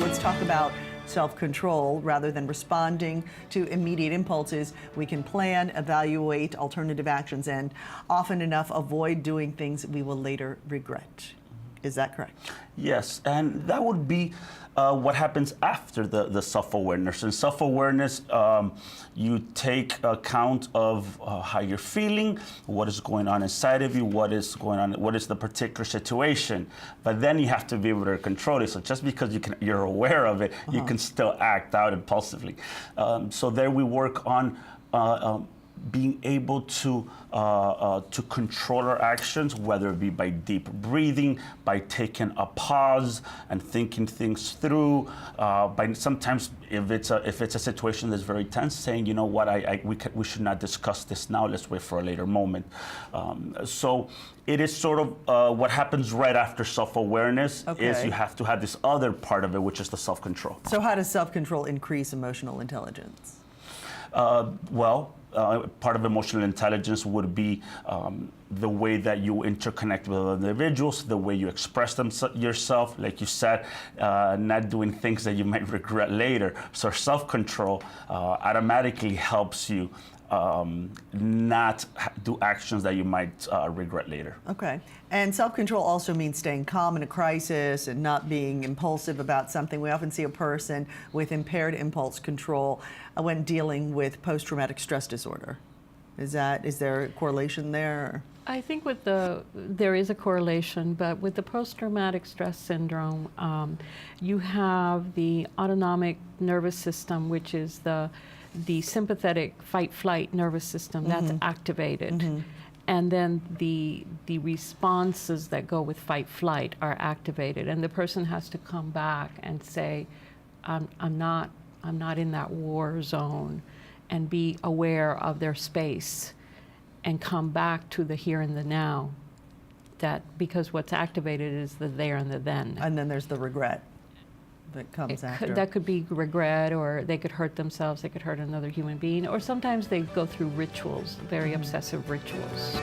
let's talk about self-control. Rather than responding to immediate impulses, we can plan, evaluate alternative actions, and often enough avoid doing things we will later regret. Is that correct? Yes, and that would be what happens after the self-awareness. In self-awareness, you take account of how you're feeling, what is going on inside of you, what is going on, what is the particular situation. But then you have to be able to control it. So just because you're aware of it, you can still act out impulsively. So there we work on being able to control our actions, whether it be by deep breathing, by taking a pause and thinking things through. By sometimes, if it's a situation that's very tense, saying, you know what, we should not discuss this now. Let's wait for a later moment. So it is sort of what happens right after self-awareness. Is you have to have this other part of it, which is the self-control. So how does self-control increase emotional intelligence? Part of emotional intelligence would be the way that you interconnect with other individuals, the way you express yourself, like you said, not doing things that you might regret later. So self-control automatically helps you not do actions that you might regret later. Okay. And self-control also means staying calm in a crisis and not being impulsive about something. We often see a person with impaired impulse control when dealing with post-traumatic stress disorder. Is there a correlation there? I think there is a correlation, but with the post-traumatic stress syndrome, you have the autonomic nervous system, which is the sympathetic fight-flight nervous system that's activated. And then the responses that go with fight-flight are activated. And the person has to come back and say, I'm not in that war zone, and be aware of their space and come back to the here and the now. Because what's activated is the there and the then. And then there's the regret that comes after. That could be regret, or they could hurt themselves, they could hurt another human being, or sometimes they go through rituals, very obsessive rituals.